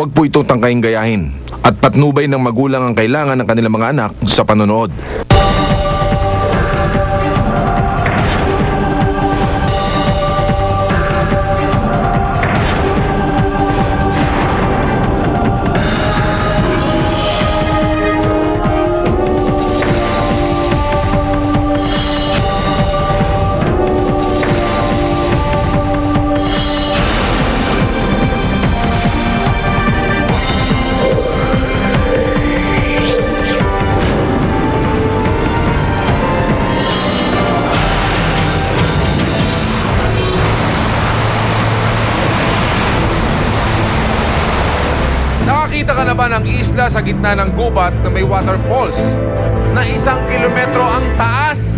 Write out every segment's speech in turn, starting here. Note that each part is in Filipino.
Huwag po itong tangkaing gayahin at patnubay ng magulang ang kailangan ng kanilang mga anak sa panonood. Nakakita ka na ba ng isla sa gitna ng gubat na may waterfalls na 1 kilometro ang taas?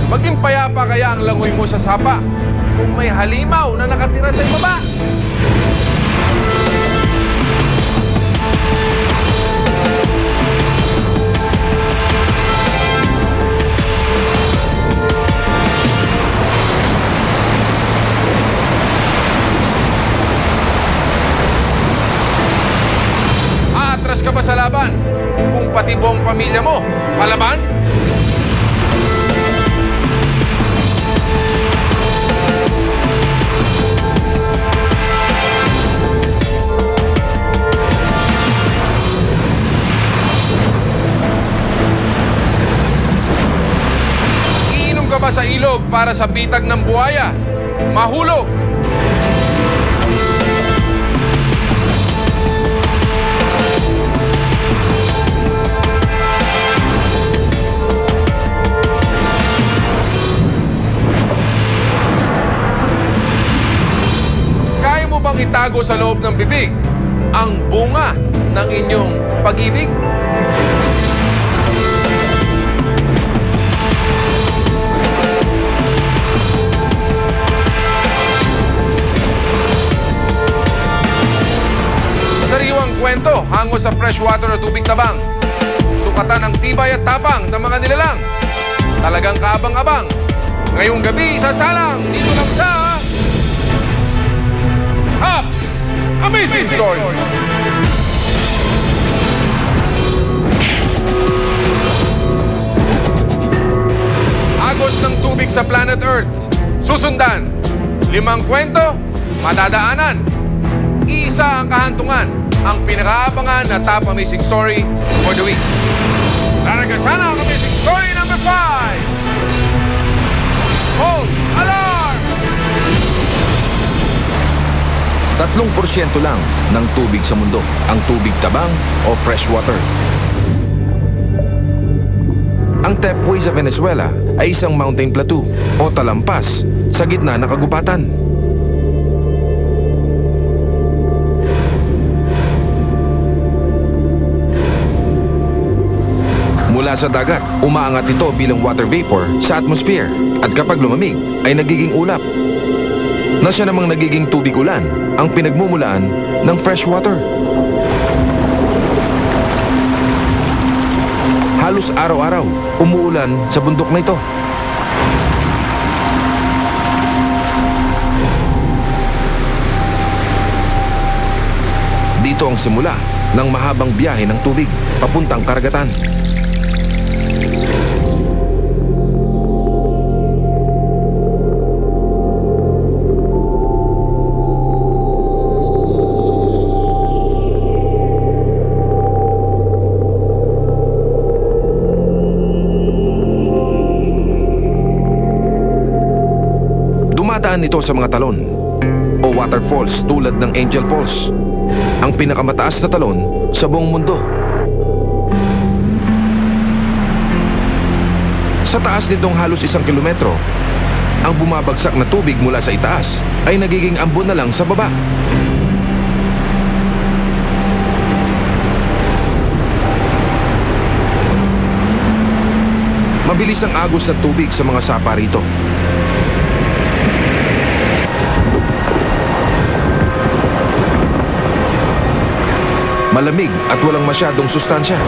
Maging payapa kaya ang langoy mo sa sapa kung may halimaw na nakatira sa ibaba? Aatras ka ba sa laban kung pati buong pamilya mo palaban? Ba sa ilog para sa bitag ng buhaya? Mahulog! Kaya mo bang itago sa loob ng bibig ang bunga ng inyong pag-ibig? Sariwang kwento hango sa freshwater o tubig tabang. Sukatan ang tibay at tapang ng mga nilalang. Talagang kaabang-abang. Ngayong gabi sasalang dito lang sa Hops Amazing Stories. Agos ng tubig sa planet Earth. Susundan. 5 kwento, madadaanan. Isa ang kahantungan, ang pinakaabangan na top amazing story for the week. Laragasan ang amazing story number 5! Hold alarm! 3% lang ng tubig sa mundo ang tubig tabang o freshwater. Ang Tepui sa Venezuela ay isang mountain plateau o talampas sa gitna ng kagubatan. Mula sa dagat, umaangat ito bilang water vapor sa atmosphere at kapag lumamig ay nagiging ulap. Na siya namang nagiging tubig ulan ang pinagmumulaan ng freshwater. Halos araw-araw, umuulan sa bundok na ito. Dito ang simula ng mahabang biyahe ng tubig papuntang karagatan. Dumadaan ito sa mga talon o waterfalls tulad ng Angel Falls, ang pinakamataas na talon sa buong mundo. Sa taas nitong halos 1 kilometro, ang bumabagsak na tubig mula sa itaas ay nagiging ambon na lang sa baba. Mabilis ang agos ng tubig sa mga sapa rito. Malamig at walang masyadong sustansya.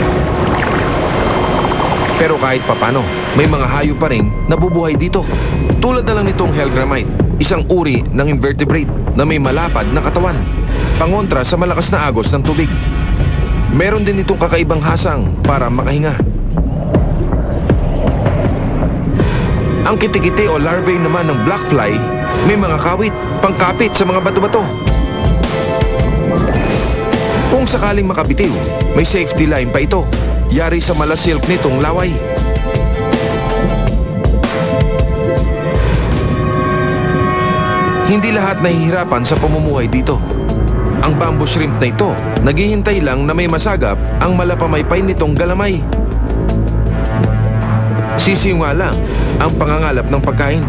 Pero kahit papano, may mga hayop pa rin nabubuhay dito. Tulad na lang nitong Hellgrammite, isang uri ng invertebrate na may malapad na katawan, pangontra sa malakas na agos ng tubig. Meron din itong kakaibang hasang para makahinga. Ang kitikite o larvae naman ng blackfly, may mga kawit, pangkapit sa mga bato-bato. Kung sakaling makabitiw, may safety line pa ito. Yari sa malasilk nitong laway. Hindi lahat nahihirapan sa pamumuhay dito. Ang bamboo shrimp na ito, naghihintay lang na may masagap ang malapamaypay nitong galamay. Sisiw nga lang ang pangangalap ng pagkain.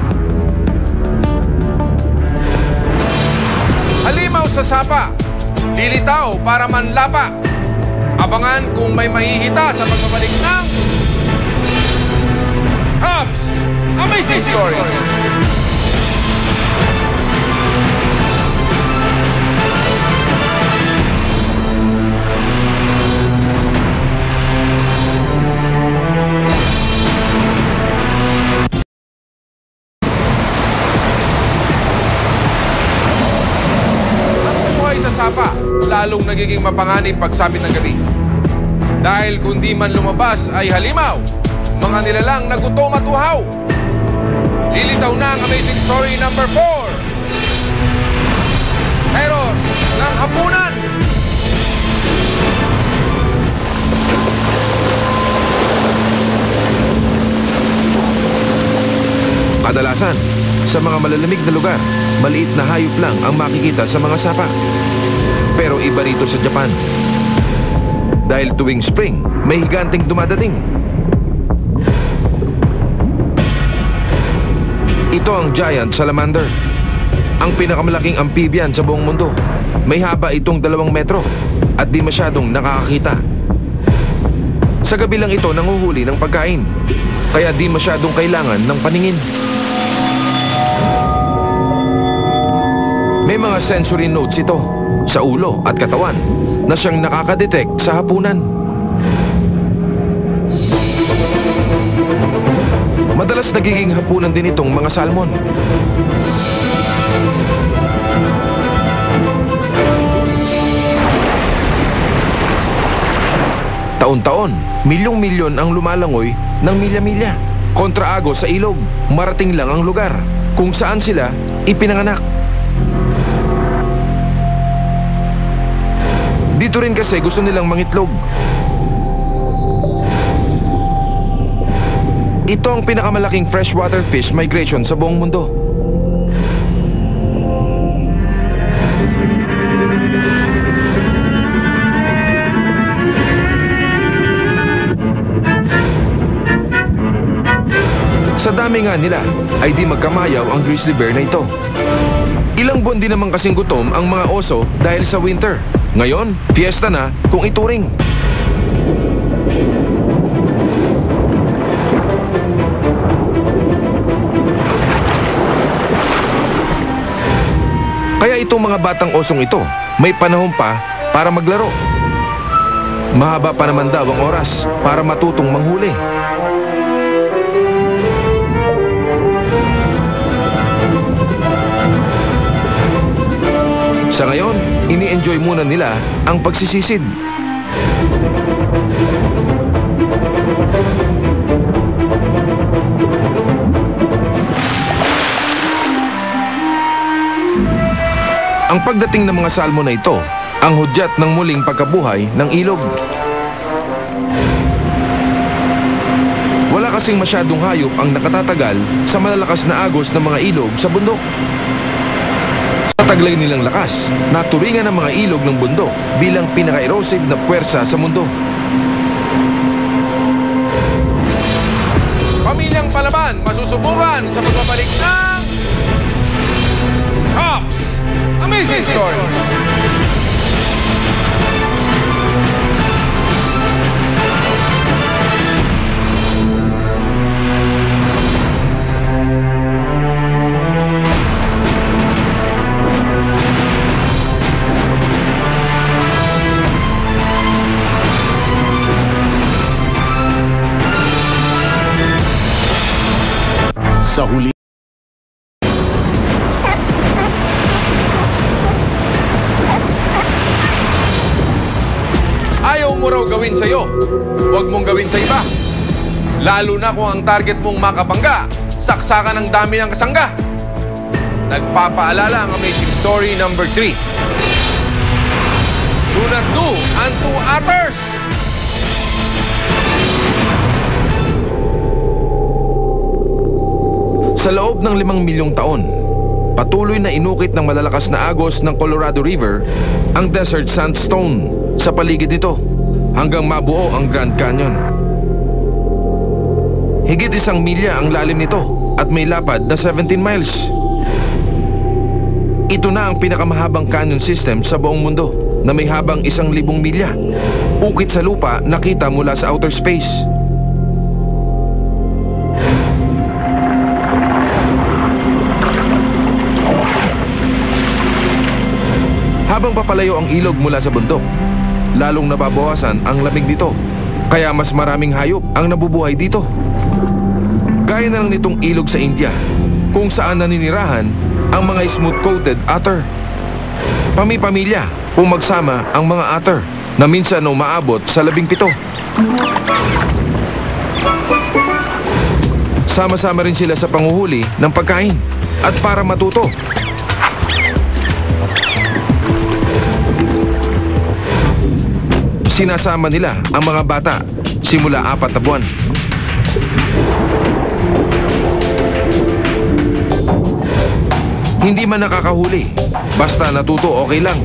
Halimaw sa sapa, lilitaw para manlapa. Abangan kung may mahihita sa pagbabalik ng Hops! Amazing Story! Sa sapa, lalong nagiging mapanganib pagsapit ng gabi. Dahil kung di man lumabas ay halimaw, mga nilalang na gutom at uhaw. Lilitaw na ang Amazing Story number 4. Pero ng hapunan. Kadalasan, sa mga malalamig na lugar, maliit na hayop lang ang makikita sa mga sapa. Pero iba rito sa Japan. Dahil tuwing spring, may higanting dumadating. Ito ang giant salamander, ang pinakamalaking amphibian sa buong mundo. May haba itong 2 metro at di masyadong nakakakita. Sa gabi lang ito nanguhuli ng pagkain, kaya di masyadong kailangan ng paningin. May mga sensory nodes ito sa ulo at katawan na siyang nakakadetect sa hapunan. Madalas nagiging hapunan din itong mga salmon. Taon-taon, milyong-milyon ang lumalangoy ng milya-milya kontra agos sa ilog. Marating lang ang lugar kung saan sila ipinanganak. Dito rin kasi gusto nilang mangitlog. Ito ang pinakamalaking freshwater fish migration sa buong mundo. Sa dami nga nila, ay di magkamayaw ang grizzly bear na ito. Ilang buwan din naman kasing gutom ang mga oso dahil sa winter. Ngayon, fiesta na kung ituring. Kaya itong mga batang osong ito, may panahon pa para maglaro. Mahaba pa naman daw ang oras para matutong manghuli. Sa ngayon, ini-enjoy muna nila ang pagsisisid. Ang pagdating ng mga salmon na ito, ang hudyat ng muling pagkabuhay ng ilog. Wala kasing masyadong hayop ang nakatatagal sa malalakas na agos ng mga ilog sa bundok. Sa taglay nilang lakas, naturingan ang mga ilog ng bundok bilang pinaka-erosive na puwersa sa mundo. Pamilyang Palaban masusubukan sa pagbabalik ng Hops! Amazing Story! sa huli. Ayaw mo raw gawin sa'yo, huwag mong gawin sa iba. Lalo na kung ang target mong makapangga, saksakan ng dami ng kasangga. Nagpapaalala ang amazing story number 3. Do not do unto others. Sa loob ng 5 milyong taon, patuloy na inukit ng malalakas na agos ng Colorado River ang desert sandstone sa paligid nito hanggang mabuo ang Grand Canyon. Higit 1 milya ang lalim nito at may lapad na 17 miles. Ito na ang pinakamahabang canyon system sa buong mundo na may habang 1,000 milya. Ukit sa lupa nakita mula sa outer space. Habang papalayo ang ilog mula sa bundok, lalong nababawasan ang lamig dito. Kaya mas maraming hayop ang nabubuhay dito. Gaya na lang nitong ilog sa India, kung saan naninirahan ang mga smooth-coated otter. Pamilya kung magsama ang mga otter na minsan umaabot sa 17. Sama-sama rin sila sa panguhuli ng pagkain at para matuto. Sinasama nila ang mga bata simula 4 na buwan. Hindi man nakakahuli, basta natuto okay lang.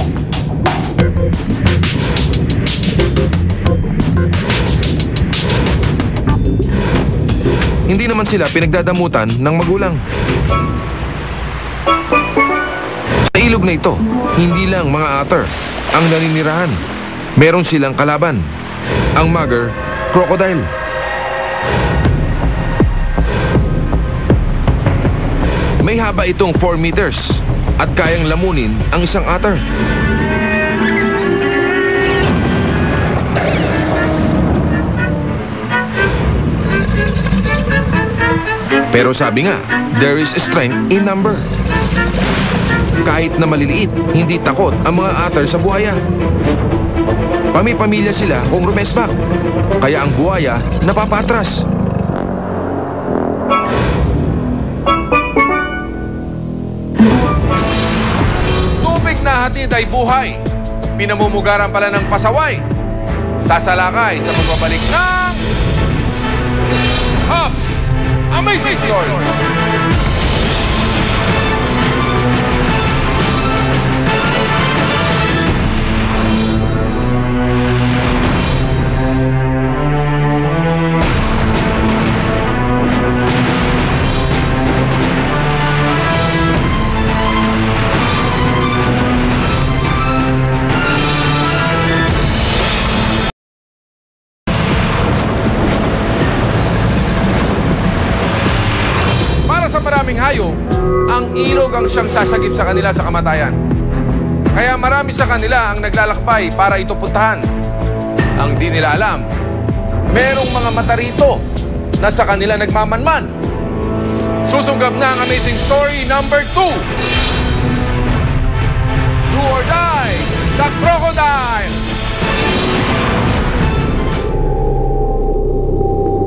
Hindi naman sila pinagdadamutan ng magulang. Sa ilog na ito, hindi lang mga otter ang naninirahan. Meron silang kalaban, ang mugger crocodile. May haba itong 4 meters at kayang lamunin ang isang otter. Pero sabi nga, there is strength in number. Kahit na maliliit, hindi takot ang mga otter sa buhaya. Pamilya sila kung rumesbak, kaya ang buhaya napapatras. Tubig na hatid ay buhay. Pinamumugaran pala ng pasaway. Sasalakay sa pagbabalik ng Hops Amazing Story. Maraming hayop, ang ilog ang siyang sasagip sa kanila sa kamatayan. Kaya marami sa kanila ang naglalakbay para ito puntahan. Ang di nila alam, merong mga mata rito na sa kanila nagmamanman. Susunggab na ang amazing story number 2. Do or die sa crocodile.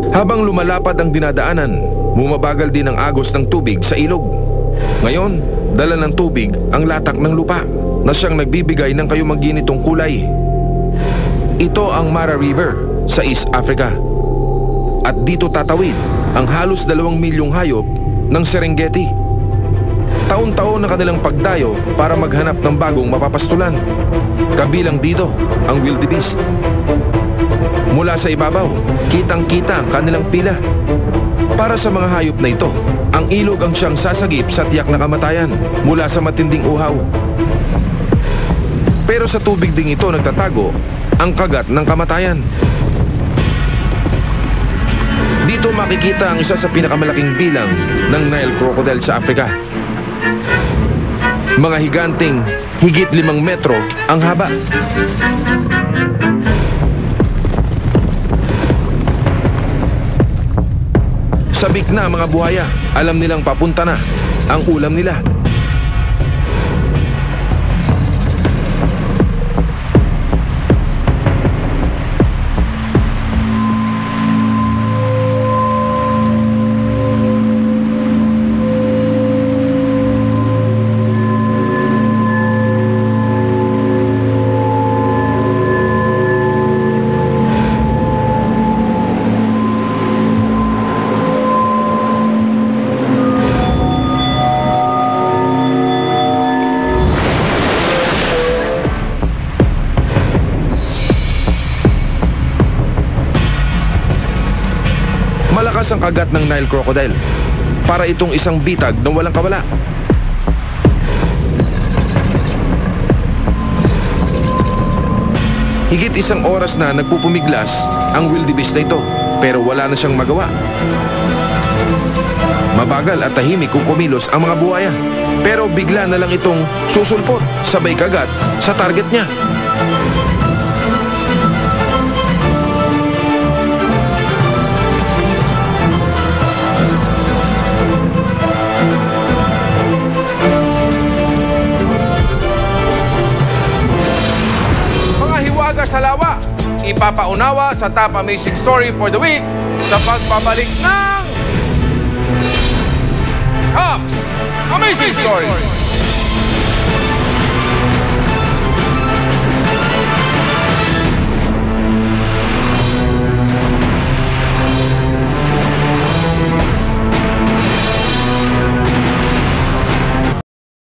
Habang lumalapad ang dinadaanan, bumabagal din ang agos ng tubig sa ilog. Ngayon, dala ng tubig ang latak ng lupa na siyang nagbibigay ng kayumaginitong kulay. Ito ang Mara River sa East Africa. At dito tatawid ang halos 2 milyong hayop ng Serengeti. Taon-taon na kanilang pagdayo para maghanap ng bagong mapapastulan. Kabilang dito ang wildebeest. Mula sa ibabaw, kitang-kita ang kanilang pila. Para sa mga hayop na ito, ang ilog ang siyang sasagip sa tiyak na kamatayan mula sa matinding uhaw. Pero sa tubig ding ito nagtatago ang kagat ng kamatayan. Dito makikita ang isa sa pinakamalaking bilang ng Nile crocodile sa Africa. Mga higanting higit 5 metro ang haba. Sabik Pabalik na ang mga buhaya. Alam nilang papunta na ang ulam nila. Malakas ang kagat ng Nile crocodile. Para itong isang bitag na walang kawala. Higit isang oras na nagpupumiglas ang wildebeest na ito, pero wala na siyang magawa. Mabagal at tahimik kung kumilos ang mga buhaya, pero bigla na lang itong susulpot, sabay kagat sa target niya. Sa lawa, ipapaunawa sa top amazing story for the week sa pagbabalik ng Top's Amazing Story.